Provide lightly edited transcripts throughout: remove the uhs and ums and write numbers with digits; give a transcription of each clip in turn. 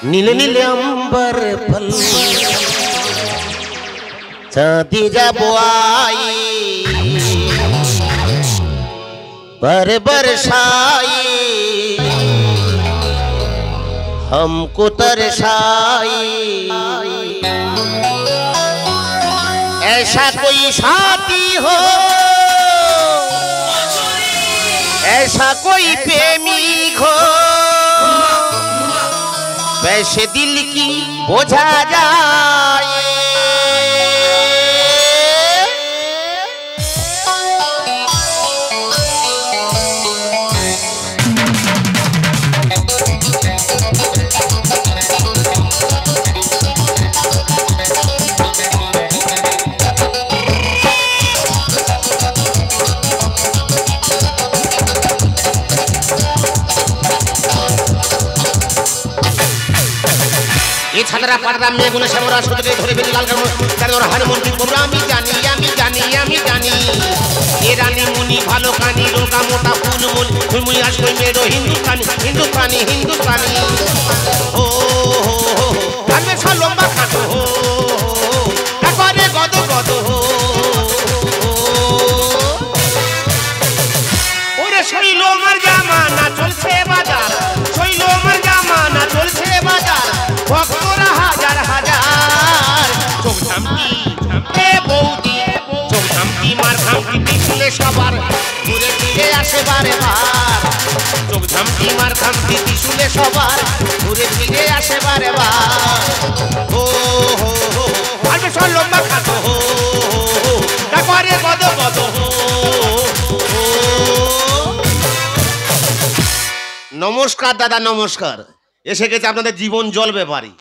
नीले नीले अंबर फल चांदी जब आई पर बरसाई हमको तरसाई। ऐसा कोई साथी हो, ऐसा कोई प्रेमी हो, वैसे दिल की बोझा जाए। ছাদরা পাড়া মেয়ে গুনে শ্যামরা সুতরে ধরে বেলি লাল কারণ ওর হারমোন কি করব আমি জানি এ রানী মুনি ভালো কানি রোগা মোটা ফুলমুল ফুলমুল আজ কই মেরো হিন্দুস্তানি ও আমি সব লম্বা খাটো তারপরে গদ ওরে শৈল আমার জামানা চলছে বাজার, শৈল আমার জামানা চলছে বাজার, ভক্তরা হাজার হাজার। চোখধামটি বৌদি চোখধামটি মার খামটি পিছলে সবার ঘুরে ফিরে আসে বারে বার। চোখধামটি মার খামটি পিছলে সবার ঘুরে ফিরে আসে বারে বার। ও হো হো আর সব লম্বা খাতো তারপরে গদ নমস্কার দাদা নমস্কার। এসে গেছে আপনাদের জীবন জল ব্যাপারী।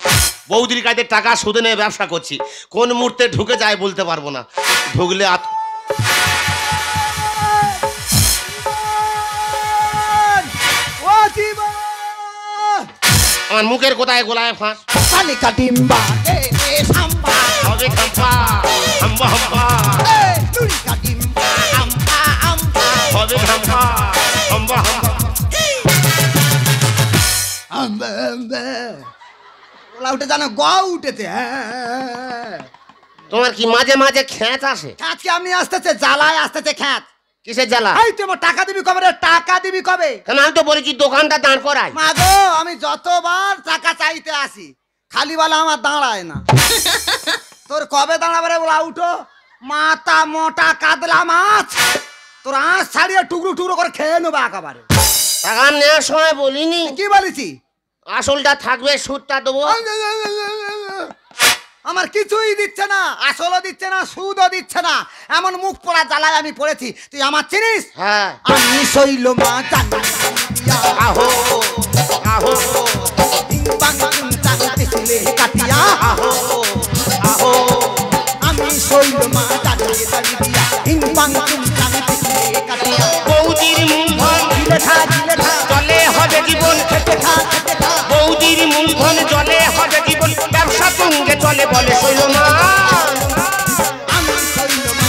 বৌদির কাছে টাকা সুদে নিয়ে ব্যবসা করছি, কোন মুহূর্তে ঢুকে যায় বলতে পারবো না। ঢুকলে আমার মুখের কোথায় গোলায় ফাঁস হবে খাম্পা হাম্বা হবে খাম্পা হাম্বা উঠে জানো গ উঠেছে। তোমার কি মাঝে মাঝে খ্যাঁচ আসে? খ্যাঁচ কি আমি আসতেছে জ্বালায় আসতেছে খ্যাঁচ। কিসের জ্বালা? এই তুই আমার টাকা দিবি কবে রে? টাকা দিবি কবে? কেন আমি তো বলেছি দোকানটা দাঁড় করাই। মা গো আমি যতবার টাকা চাইতে আসি খালি বলে আমার দাঁড়ায় না। তোর কবে দাঁড়াবে রে? বলা উঠো মাথা মোটা কাতলা মাছ তোর আঁশ ছাড়িয়ে টুকরো টুকরো করে খেয়ে নেবো একেবারে। টাকা নেওয়ার সময় বলিনি? কি বলেছি? আসলটা থাকবে সুদটা দেবো। আমার কিছুই দিচ্ছে না, আসলও দিচ্ছে না সুদও দিচ্ছে না, এমন মুখ পোড়া জ্বালায় আমি পড়েছি। তুই আমার চিনিস? হ্যাঁ আমি শৈল মা জানি আহো আহো কাটিয়া আহো আহো আমি শৈল মা জানি কাটিয়া বৌদির মূলধন জলে হবে জীবন খেতে খা বৌদির মূলধন জলে হবে জীবন ব্যবসা তুঙ্গে চলে বলে শৈল মা আমি শৈল মা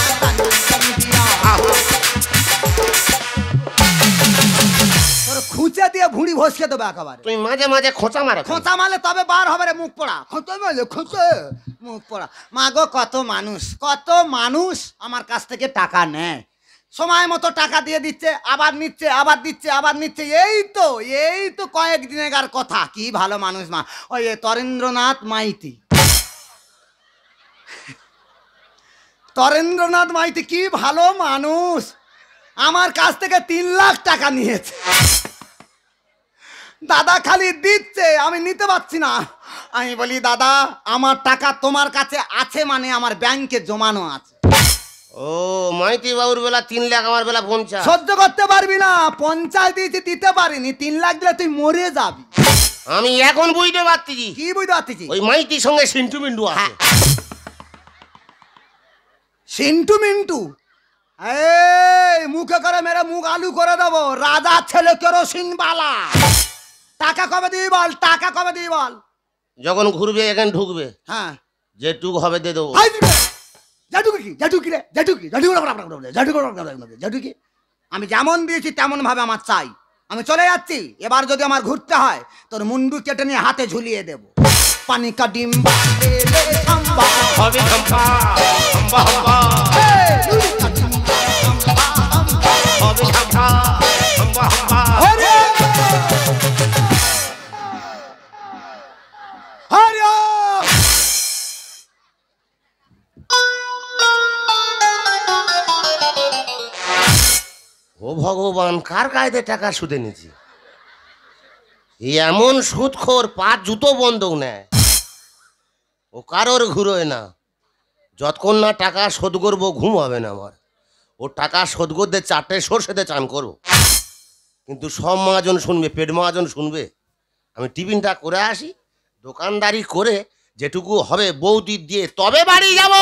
তোর খুঁচে দিয়ে ভুঁড়ি ভসকে দেবে একেবারে। তুই মাঝে মাঝে খোঁচা মারো। খোঁচা মারলে তবে বার হবে রে মুখ পোড়া। খোঁচা মারলে খোঁচে মুখ পোড়া। মা গো কত মানুষ আমার কাছ থেকে টাকা নেয়, সময় মতো টাকা দিয়ে দিচ্ছে, আবার নিচ্ছে আবার দিচ্ছে আবার নিচ্ছে। এই তো কয়েকদিনের কথা। কি ভালো মানুষ মা। ওই তরেন্দ্রনাথ মাইতি কি ভালো মানুষ। আমার কাছ থেকে 3 লাখ টাকা নিয়েছে। দাদা খালি দিচ্ছে, আমি নিতে পারছি না। আমি বলি দাদা আমার টাকা তোমার কাছে আছে মানে আমার ব্যাংকে জমানো আছে। ও মাইতি বাবুর বেলা 3 লাখ, আমার বেলা 50। সহ্য করতে পারবি না? 50 দিয়েছি দিতে পারিনি, 3 লাখ দিলে তুই মরে যাবি। আমি এখন বুঝতে পারতেছি। কি বুঝতে পারতেছি? ওই মাইতির সঙ্গে সিন্টু মিন্টু আছে। সিন্টু মিন্টু এই মুখে করে মেরে মুখ আলু করে দেবো। রাজা ছেলে কেরোসিন বালা। টাকা কবে দিবি বল? টাকা কবে দিবি বল? যখন ঘুরবে এখানে ঢুকবে। হ্যাঁ যেটুক হবে দিয়ে দেবো। আমি যেমন দিয়েছি তেমন ভাবে আমার চাই। আমি চলে যাচ্ছি। এবার যদি আমার ঘুরতে হয় তোর মুন্ডু কেটে নিয়ে হাতে ঝুলিয়ে দেব। পানি কা ডিম্বা লে লে হাম্বা হবে হাম্বা হাম্বা হাম্বা হবে হাম্বা হাম্বা হাম্বা হরে হরে ও ভগবান, কার কায়দে টাকা সুদে নিয়েছি? এই এমন সুদখোর, 5 জুতো বন্ধক নেয়, ও কারোর ঘুরোয় না। যতক্ষণ না টাকা শোধ করবো ঘুম হবে না আমার। ও টাকা শোধ করতে 4টে সরষেতে চান করবো, কিন্তু সব মহাজন শুনবে, পেট মহাজন শুনবে। আমি টিফিনটা করে আসি, দোকানদারি করে যেটুকু হবে বৌদি দিয়ে তবে বাড়ি যাবো।